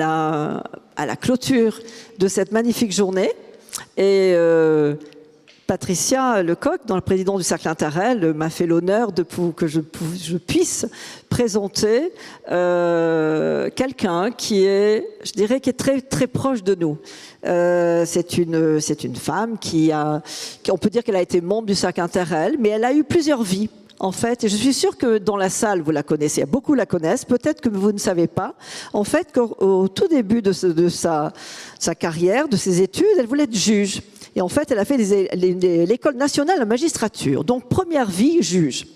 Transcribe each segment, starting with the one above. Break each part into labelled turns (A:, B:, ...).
A: à la clôture de cette magnifique journée. Et Patricia Lecoq, dans le président du Cercle Interrel, m'a fait l'honneur que je puisse présenter quelqu'un qui est, je dirais, qui est très, très proche de nous. C'est une femme on peut dire qu'elle a été membre du Cercle Interrel, mais elle a eu plusieurs vies. En fait, et je suis sûre que dans la salle, vous la connaissez, beaucoup la connaissent, peut-être que vous ne savez pas, en fait, qu'au tout début de sa carrière, de ses études, elle voulait être juge. Et en fait, elle a fait l'École nationale de magistrature. Donc, première vie, juge.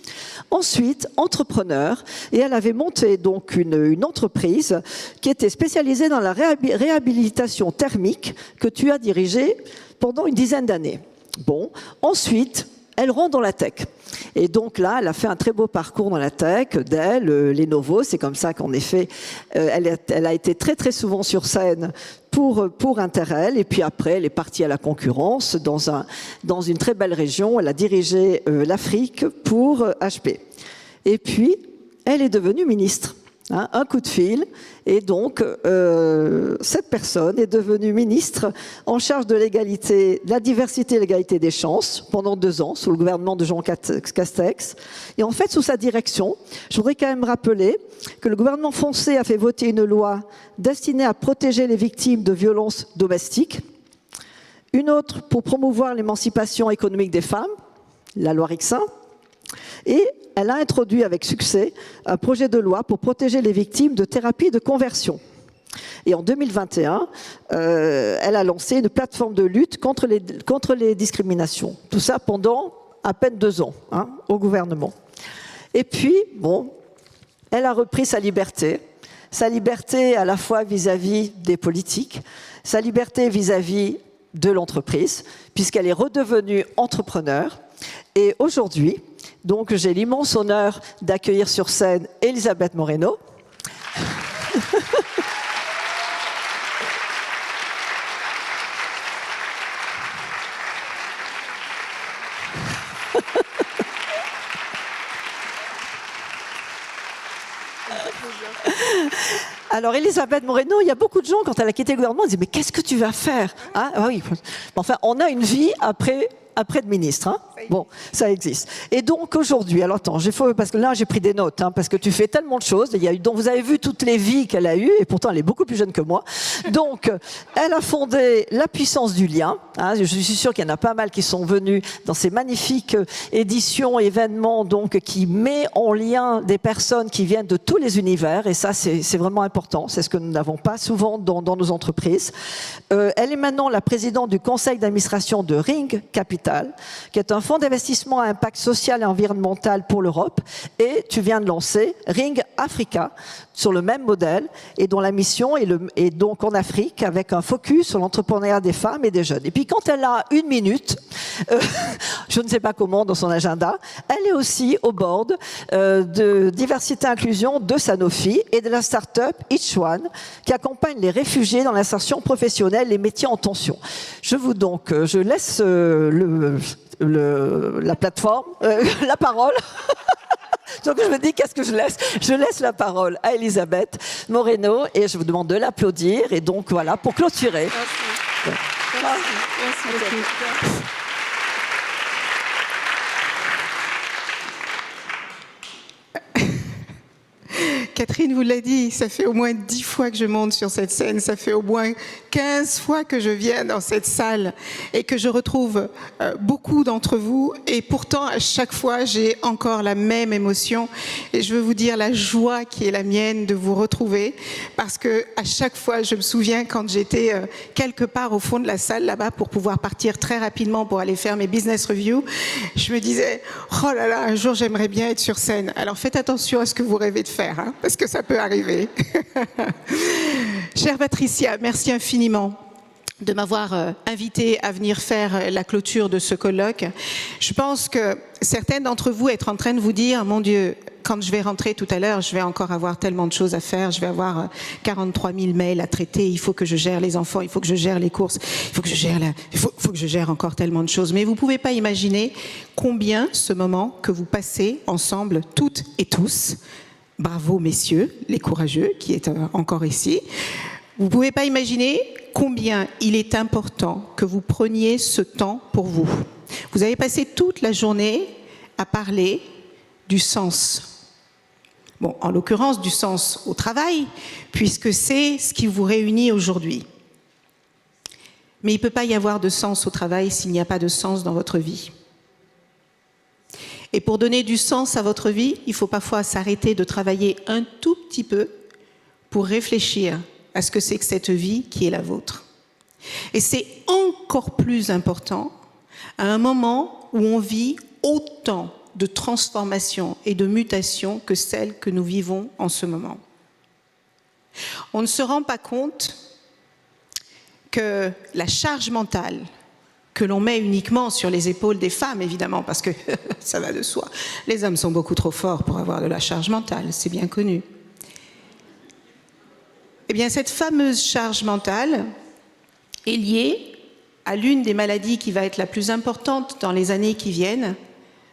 A: Ensuite, entrepreneur. Et elle avait monté donc une entreprise qui était spécialisée dans la réhabilitation thermique que tu as dirigée pendant une dizaine d'années. Bon. Ensuite, elle rentre dans la tech. Et donc là, elle a fait un très beau parcours dans la tech, Dell, Lenovo. C'est comme ça qu'en effet, elle a été très très souvent sur scène pour Interrel. Et puis après, elle est partie à la concurrence dans une très belle région. Elle a dirigé l'Afrique pour HP. Et puis, elle est devenue ministre. Un coup de fil, et donc cette personne est devenue ministre en charge de l'égalité, de la diversité et l'égalité des chances pendant 2 ans sous le gouvernement de Jean Castex. Et en fait, sous sa direction, je voudrais quand même rappeler que le gouvernement français a fait voter une loi destinée à protéger les victimes de violences domestiques, une autre pour promouvoir l'émancipation économique des femmes, la loi Rixain, et elle a introduit avec succès un projet de loi pour protéger les victimes de thérapie de conversion. Et en 2021, elle a lancé une plateforme de lutte contre les discriminations. Tout ça pendant à peine 2 ans au gouvernement. Et puis, bon, elle a repris sa liberté à la fois vis-à-vis des politiques, sa liberté vis-à-vis de l'entreprise, puisqu'elle est redevenue entrepreneur. Et aujourd'hui, donc j'ai l'immense honneur d'accueillir sur scène Elisabeth Moreno. Alors, Elisabeth Moreno, il y a beaucoup de gens, quand elle a quitté le gouvernement, ils disaient « Mais qu'est-ce que tu vas faire ?» Oui. Enfin, on a une vie après de ministre. Bon, ça existe. Et donc, aujourd'hui, alors attends, parce que là, j'ai pris des notes, parce que tu fais tellement de choses. Donc, vous avez vu toutes les vies qu'elle a eues, et pourtant, elle est beaucoup plus jeune que moi. Donc, elle a fondé La Puissance du Lien. Je suis sûre qu'il y en a pas mal qui sont venus dans ces magnifiques éditions, événements, donc, qui met en lien des personnes qui viennent de tous les univers. Et ça, c'est vraiment important. C'est ce que nous n'avons pas souvent dans nos entreprises. Elle est maintenant la présidente du conseil d'administration de Ring Capital, qui est un fonds d'investissement à impact social et environnemental pour l'Europe. Et tu viens de lancer Ring Africa sur le même modèle et dont la mission est donc en Afrique avec un focus sur l'entrepreneuriat des femmes et des jeunes. Et puis quand elle a 1 minute, je ne sais pas comment dans son agenda, elle est aussi au board de diversité et inclusion de Sanofi et de la start-up Each One qui accompagne les réfugiés dans l'insertion professionnelle et métiers en tension. Je laisse la plateforme, la parole. Donc je me dis, qu'est-ce que je laisse ? Je laisse la parole à Elisabeth Moreno et je vous demande de l'applaudir. Et donc voilà, pour clôturer.
B: Merci. Merci beaucoup. Catherine vous l'a dit, ça fait au moins 10 fois que je monte sur cette scène, ça fait au moins 15 fois que je viens dans cette salle et que je retrouve beaucoup d'entre vous. Et pourtant, à chaque fois, j'ai encore la même émotion. Et je veux vous dire la joie qui est la mienne de vous retrouver. Parce que à chaque fois, je me souviens quand j'étais quelque part au fond de la salle là-bas pour pouvoir partir très rapidement pour aller faire mes business reviews, je me disais, oh là là, un jour j'aimerais bien être sur scène. Alors faites attention à ce que vous rêvez de faire, parce que ça peut arriver. Chère Patricia, merci infiniment de m'avoir invité à venir faire la clôture de ce colloque. Je pense que certaines d'entre vous être en train de vous dire, mon Dieu, quand je vais rentrer tout à l'heure, je vais encore avoir tellement de choses à faire, je vais avoir 43 000 mails à traiter, il faut que je gère les enfants, il faut que je gère les courses, il faut que je gère encore tellement de choses. Mais vous ne pouvez pas imaginer combien ce moment que vous passez ensemble, toutes et tous, bravo messieurs, les courageux qui est encore ici, Vous ne pouvez pas imaginer combien il est important que vous preniez ce temps pour vous. Vous avez passé toute la journée à parler du sens. Bon, en l'occurrence, du sens au travail, puisque c'est ce qui vous réunit aujourd'hui. Mais il ne peut pas y avoir de sens au travail s'il n'y a pas de sens dans votre vie. Et pour donner du sens à votre vie, il faut parfois s'arrêter de travailler un tout petit peu pour réfléchir à ce que c'est que cette vie qui est la vôtre. Et c'est encore plus important à un moment où on vit autant de transformations et de mutations que celles que nous vivons en ce moment. On ne se rend pas compte que la charge mentale que l'on met uniquement sur les épaules des femmes, évidemment, parce que ça va de soi. Les hommes sont beaucoup trop forts pour avoir de la charge mentale, c'est bien connu. Eh bien, cette fameuse charge mentale est liée à l'une des maladies qui va être la plus importante dans les années qui viennent,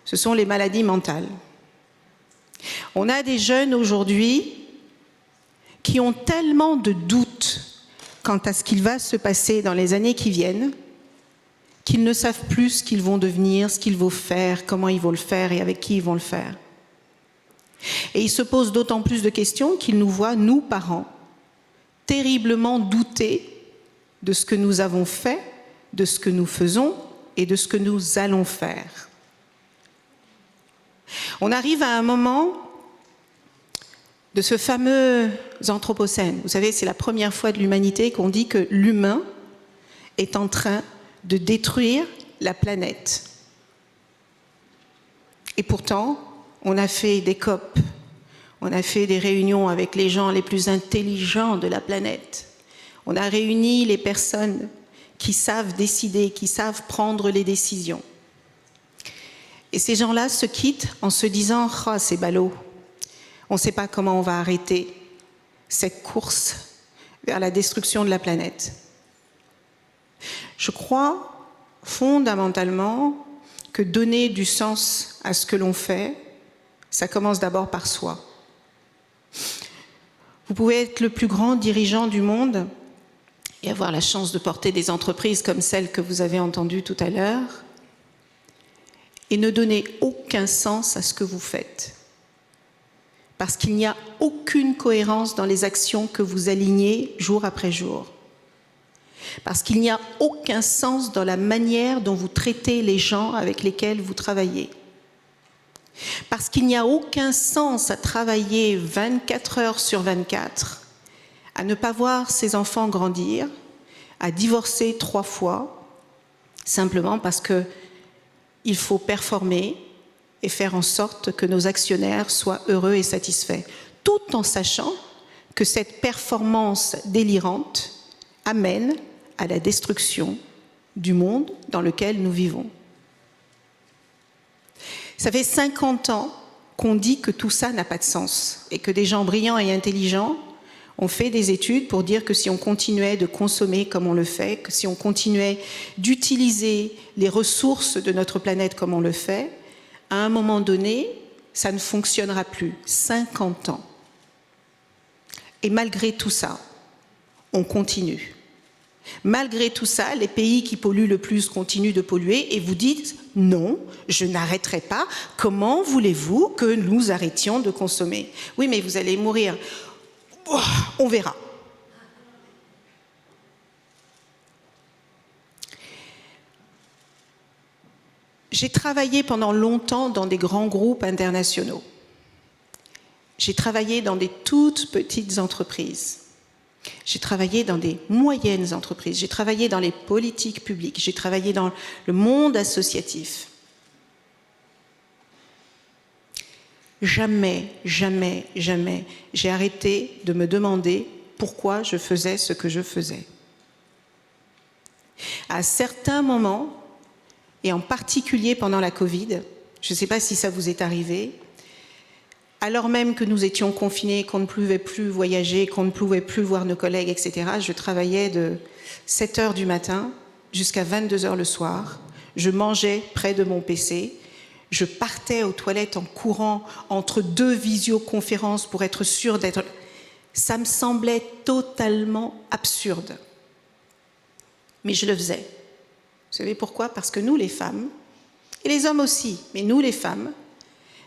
B: ce sont les maladies mentales. On a des jeunes aujourd'hui qui ont tellement de doutes quant à ce qu'il va se passer dans les années qui viennent, qu'ils ne savent plus ce qu'ils vont devenir, ce qu'ils vont faire, comment ils vont le faire et avec qui ils vont le faire. Et ils se posent d'autant plus de questions qu'ils nous voient, nous, parents, terriblement douter de ce que nous avons fait, de ce que nous faisons et de ce que nous allons faire. On arrive à un moment de ce fameux Anthropocène. Vous savez, c'est la première fois de l'humanité qu'on dit que l'humain est en train de détruire la planète. Et pourtant, on a fait des COP, on a fait des réunions avec les gens les plus intelligents de la planète. On a réuni les personnes qui savent décider, qui savent prendre les décisions. Et ces gens-là se quittent en se disant « Oh, c'est ballot, on ne sait pas comment on va arrêter cette course vers la destruction de la planète. » Je crois fondamentalement que donner du sens à ce que l'on fait, ça commence d'abord par soi. Vous pouvez être le plus grand dirigeant du monde et avoir la chance de porter des entreprises comme celle que vous avez entendue tout à l'heure et ne donner aucun sens à ce que vous faites. Parce qu'il n'y a aucune cohérence dans les actions que vous alignez jour après jour. Parce qu'il n'y a aucun sens dans la manière dont vous traitez les gens avec lesquels vous travaillez. Parce qu'il n'y a aucun sens à travailler 24 heures sur 24, à ne pas voir ses enfants grandir, à divorcer 3 fois, simplement parce qu'il faut performer et faire en sorte que nos actionnaires soient heureux et satisfaits, tout en sachant que cette performance délirante amène à la destruction du monde dans lequel nous vivons. Ça fait 50 ans qu'on dit que tout ça n'a pas de sens et que des gens brillants et intelligents ont fait des études pour dire que si on continuait de consommer comme on le fait, que si on continuait d'utiliser les ressources de notre planète comme on le fait, à un moment donné, ça ne fonctionnera plus. 50 ans. Et malgré tout ça, on continue. Malgré tout ça, les pays qui polluent le plus continuent de polluer et vous dites « Non, je n'arrêterai pas. Comment voulez-vous que nous arrêtions de consommer ?» Oui, mais vous allez mourir. Oh, on verra. J'ai travaillé pendant longtemps dans des grands groupes internationaux. J'ai travaillé dans des toutes petites entreprises. J'ai travaillé dans des moyennes entreprises, j'ai travaillé dans les politiques publiques, j'ai travaillé dans le monde associatif. Jamais, jamais, jamais, j'ai arrêté de me demander pourquoi je faisais ce que je faisais. À certains moments, et en particulier pendant la Covid, je ne sais pas si ça vous est arrivé, alors même que nous étions confinés, qu'on ne pouvait plus voyager, qu'on ne pouvait plus voir nos collègues, etc., je travaillais de 7 heures du matin jusqu'à 22 heures le soir. Je mangeais près de mon PC. Je partais aux toilettes en courant entre 2 visioconférences pour être sûre d'être... Ça me semblait totalement absurde. Mais je le faisais. Vous savez pourquoi? Parce que nous, les femmes, et les hommes aussi, mais nous, les femmes,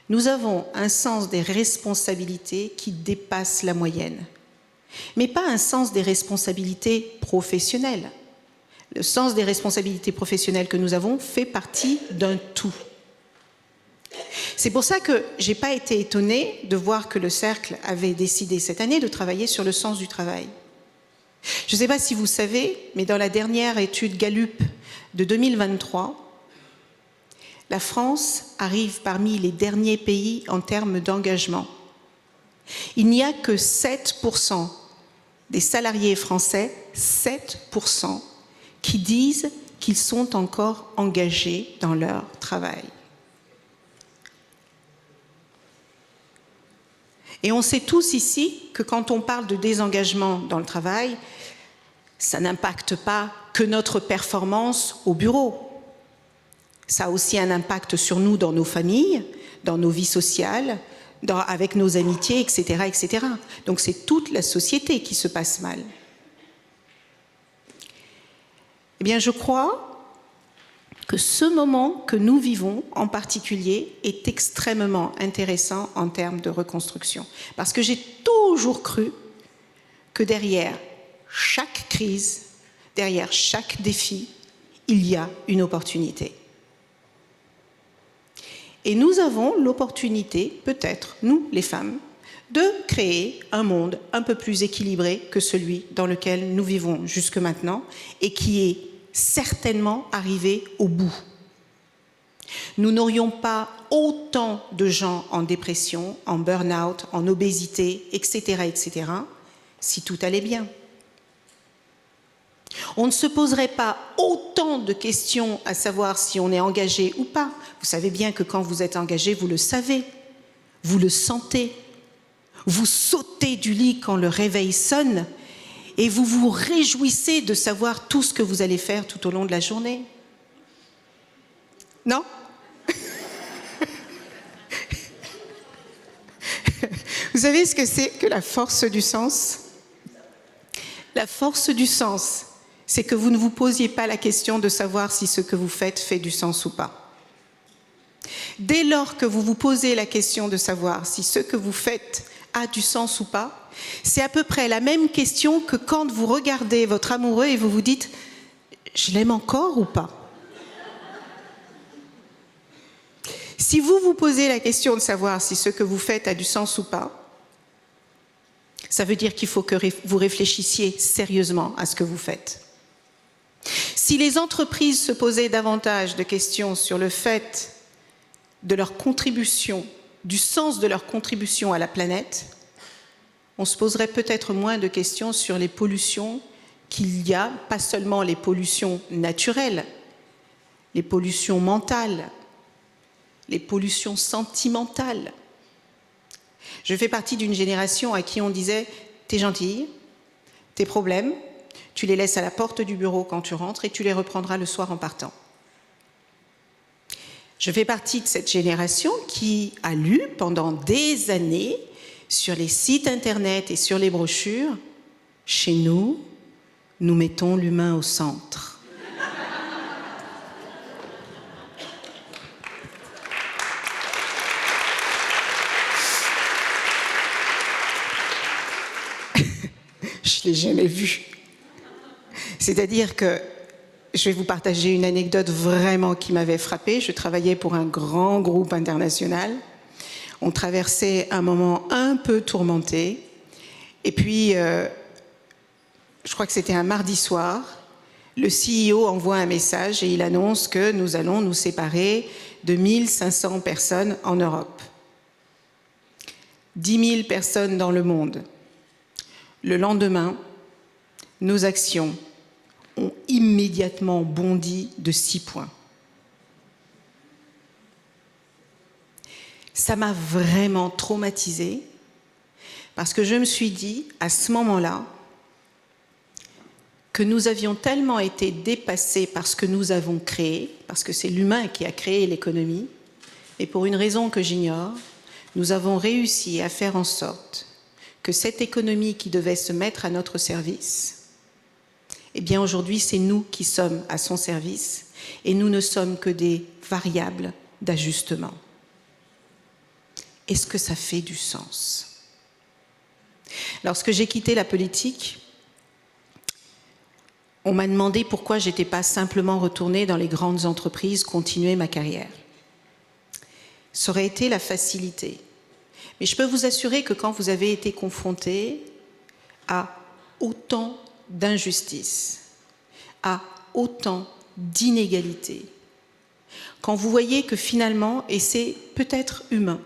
B: nous avons un sens des responsabilités qui dépasse la moyenne. Mais pas un sens des responsabilités professionnelles. Le sens des responsabilités professionnelles que nous avons fait partie d'un tout. C'est pour ça que je n'ai pas été étonnée de voir que le Cercle avait décidé cette année de travailler sur le sens du travail. Je ne sais pas si vous savez, mais dans la dernière étude Gallup de 2023, la France arrive parmi les derniers pays en termes d'engagement. Il n'y a que 7% des salariés français, 7%, qui disent qu'ils sont encore engagés dans leur travail. Et on sait tous ici que quand on parle de désengagement dans le travail, ça n'impacte pas que notre performance au bureau. Ça a aussi un impact sur nous dans nos familles, dans nos vies sociales, avec nos amitiés, etc., etc. Donc c'est toute la société qui se passe mal. Eh bien, je crois que ce moment que nous vivons en particulier est extrêmement intéressant en termes de reconstruction. Parce que j'ai toujours cru que derrière chaque crise, derrière chaque défi, il y a une opportunité. Et nous avons l'opportunité, peut-être, nous, les femmes, de créer un monde un peu plus équilibré que celui dans lequel nous vivons jusque maintenant et qui est certainement arrivé au bout. Nous n'aurions pas autant de gens en dépression, en burn-out, en obésité, etc., etc., si tout allait bien. On ne se poserait pas autant de questions à savoir si on est engagé ou pas. Vous savez bien que quand vous êtes engagé, vous le savez, vous le sentez. Vous sautez du lit quand le réveil sonne et vous vous réjouissez de savoir tout ce que vous allez faire tout au long de la journée. Non? Vous savez ce que c'est que la force du sens? La force du sens, c'est que vous ne vous posiez pas la question de savoir si ce que vous faites fait du sens ou pas. Dès lors que vous vous posez la question de savoir si ce que vous faites a du sens ou pas, c'est à peu près la même question que quand vous regardez votre amoureux et vous vous dites « je l'aime encore ou pas ?» Si vous vous posez la question de savoir si ce que vous faites a du sens ou pas, ça veut dire qu'il faut que vous réfléchissiez sérieusement à ce que vous faites. Si les entreprises se posaient davantage de questions sur le fait de leur contribution, du sens de leur contribution à la planète, on se poserait peut-être moins de questions sur les pollutions qu'il y a, pas seulement les pollutions naturelles, les pollutions mentales, les pollutions sentimentales. Je fais partie d'une génération à qui on disait « t'es gentille, tes problèmes, tu les laisses à la porte du bureau quand tu rentres et tu les reprendras le soir en partant ». Je fais partie de cette génération qui a lu pendant des années sur les sites internet et sur les brochures « Chez nous, nous mettons l'humain au centre ». Je ne l'ai jamais vu. C'est-à-dire que je vais vous partager une anecdote vraiment qui m'avait frappée. Je travaillais pour un grand groupe international. On traversait un moment un peu tourmenté. Et puis, je crois que c'était un mardi soir, le CEO envoie un message et il annonce que nous allons nous séparer de 1500 personnes en Europe. 10 000 personnes dans le monde. Le lendemain, nos actions ont immédiatement bondi de 6 points. Ça m'a vraiment traumatisée parce que je me suis dit, à ce moment-là, que nous avions tellement été dépassés par ce que nous avons créé, parce que c'est l'humain qui a créé l'économie, et pour une raison que j'ignore, nous avons réussi à faire en sorte que cette économie qui devait se mettre à notre service, eh bien aujourd'hui c'est nous qui sommes à son service et nous ne sommes que des variables d'ajustement. Est-ce que ça fait du sens? Lorsque j'ai quitté la politique, on m'a demandé pourquoi je n'étais pas simplement retournée dans les grandes entreprises, continuer ma carrière. Ça aurait été la facilité. Mais je peux vous assurer que quand vous avez été confronté à autant d'injustices, à autant d'inégalités, quand vous voyez que finalement, et c'est peut-être humain,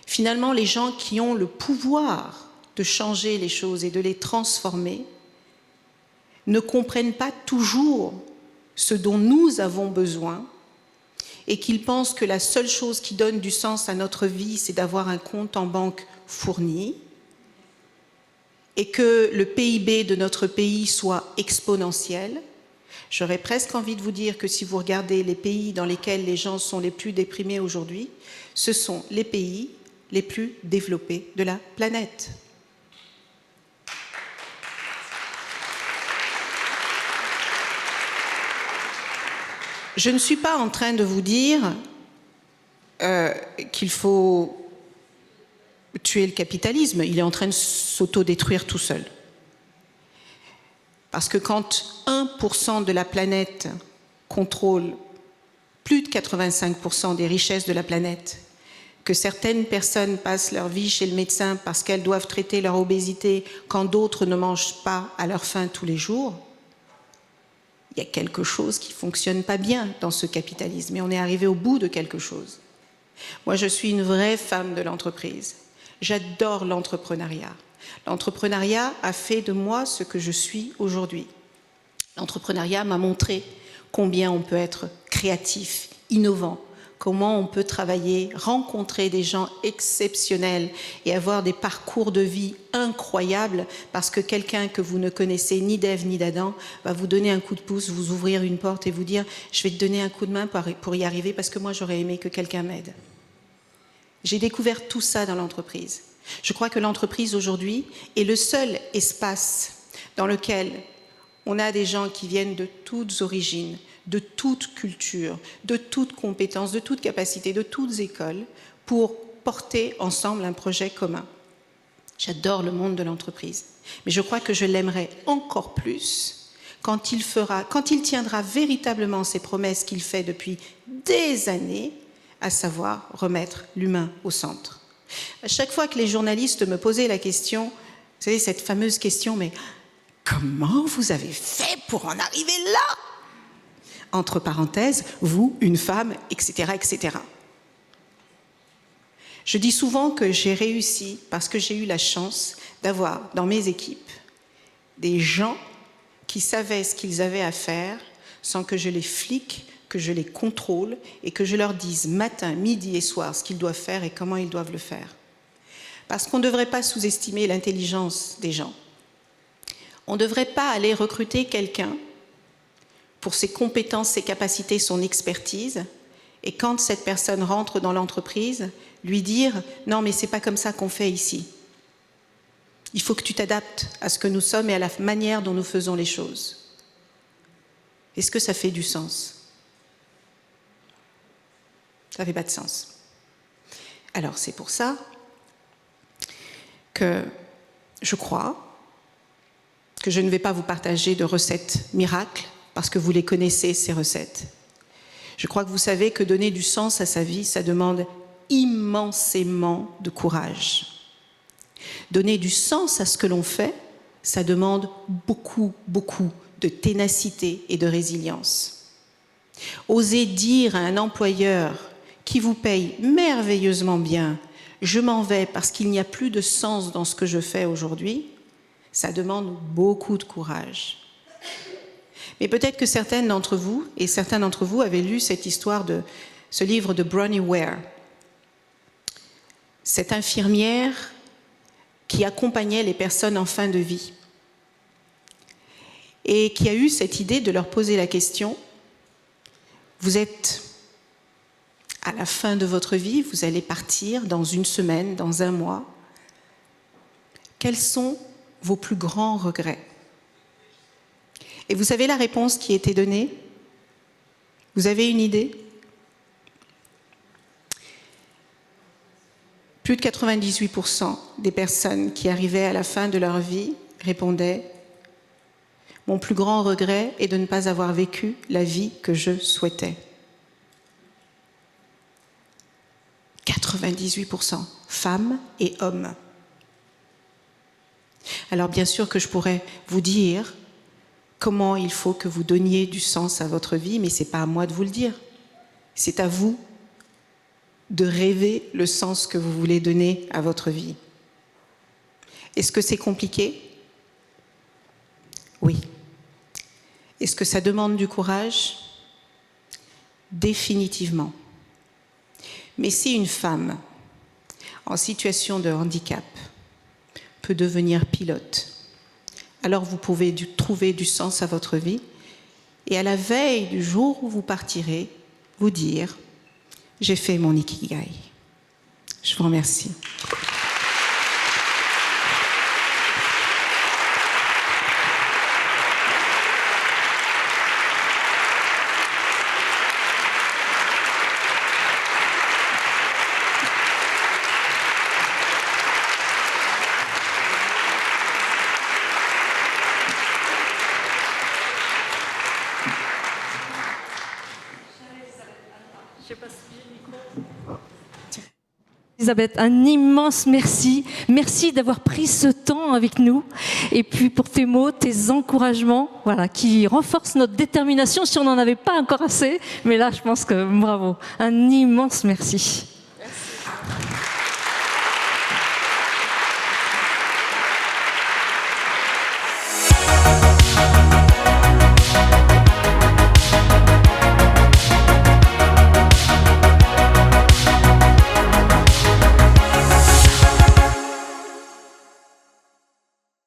B: finalement les gens qui ont le pouvoir de changer les choses et de les transformer ne comprennent pas toujours ce dont nous avons besoin et qu'ils pensent que la seule chose qui donne du sens à notre vie, c'est d'avoir un compte en banque fourni et que le PIB de notre pays soit exponentiel. J'aurais presque envie de vous dire que si vous regardez les pays dans lesquels les gens sont les plus déprimés aujourd'hui, ce sont les pays les plus développés de la planète. Je ne suis pas en train de vous dire qu'il faut tuer le capitalisme. Il est en train de s'autodétruire tout seul. Parce que quand 1% de la planète contrôle plus de 85% des richesses de la planète, que certaines personnes passent leur vie chez le médecin parce qu'elles doivent traiter leur obésité quand d'autres ne mangent pas à leur faim tous les jours, il y a quelque chose qui ne fonctionne pas bien dans ce capitalisme et on est arrivé au bout de quelque chose. Moi, je suis une vraie femme de l'entreprise. J'adore l'entrepreneuriat. L'entrepreneuriat a fait de moi ce que je suis aujourd'hui. L'entrepreneuriat m'a montré combien on peut être créatif, innovant, comment on peut travailler, rencontrer des gens exceptionnels et avoir des parcours de vie incroyables parce que quelqu'un que vous ne connaissez ni d'Ève ni d'Adam va vous donner un coup de pouce, vous ouvrir une porte et vous dire « je vais te donner un coup de main pour y arriver parce que moi j'aurais aimé que quelqu'un m'aide ». J'ai découvert tout ça dans l'entreprise. Je crois que l'entreprise aujourd'hui est le seul espace dans lequel on a des gens qui viennent de toutes origines, de toute culture, de toute compétence, de toute capacité, de toutes écoles, pour porter ensemble un projet commun. J'adore le monde de l'entreprise, mais je crois que je l'aimerais encore plus quand il tiendra véritablement ces promesses qu'il fait depuis des années, à savoir remettre l'humain au centre. À chaque fois que les journalistes me posaient la question, vous savez, cette fameuse question, mais comment vous avez fait pour en arriver là ? Entre parenthèses, vous, une femme, etc., etc. Je dis souvent que j'ai réussi parce que j'ai eu la chance d'avoir dans mes équipes des gens qui savaient ce qu'ils avaient à faire sans que je les flique, que je les contrôle et que je leur dise matin, midi et soir ce qu'ils doivent faire et comment ils doivent le faire. Parce qu'on ne devrait pas sous-estimer l'intelligence des gens. On ne devrait pas aller recruter quelqu'un pour ses compétences, ses capacités, son expertise, et quand cette personne rentre dans l'entreprise, lui dire « non, mais c'est pas comme ça qu'on fait ici. Il faut que tu t'adaptes à ce que nous sommes et à la manière dont nous faisons les choses. » Est-ce que ça fait du sens? Ça fait pas de sens. Alors c'est pour ça que je crois que je ne vais pas vous partager de recettes miracles, parce que vous les connaissez, ces recettes. Je crois que vous savez que donner du sens à sa vie, ça demande immensément de courage. Donner du sens à ce que l'on fait, ça demande beaucoup, beaucoup de ténacité et de résilience. Oser dire à un employeur qui vous paye merveilleusement bien « je m'en vais parce qu'il n'y a plus de sens dans ce que je fais aujourd'hui », ça demande beaucoup de courage. Mais peut-être que certaines d'entre vous, et certains d'entre vous, avaient lu cette histoire de ce livre de Bronnie Ware. Cette infirmière qui accompagnait les personnes en fin de vie et qui a eu cette idée de leur poser la question, vous êtes à la fin de votre vie, vous allez partir dans une semaine, dans un mois. quels sont vos plus grands regrets? Et vous savez la réponse qui était donnée? Vous avez une idée? Plus de 98% des personnes qui arrivaient à la fin de leur vie répondaient « Mon plus grand regret est de ne pas avoir vécu la vie que je souhaitais. » 98%, femmes et hommes. Alors bien sûr que je pourrais vous dire comment il faut que vous donniez du sens à votre vie, mais ce n'est pas à moi de vous le dire. C'est à vous de rêver le sens que vous voulez donner à votre vie. Est-ce que c'est compliqué? Oui. Est-ce que ça demande du courage? Définitivement. Mais si une femme en situation de handicap peut devenir pilote, alors vous pouvez trouver du sens à votre vie et à la veille du jour où vous partirez, vous dire « J'ai fait mon Ikigai ». Je vous remercie.
C: Elisabeth, un immense merci. Merci d'avoir pris ce temps avec nous. Et puis pour tes mots, tes encouragements, voilà, qui renforcent notre détermination si on n'en avait pas encore assez. Mais là, je pense que bravo. Un immense merci.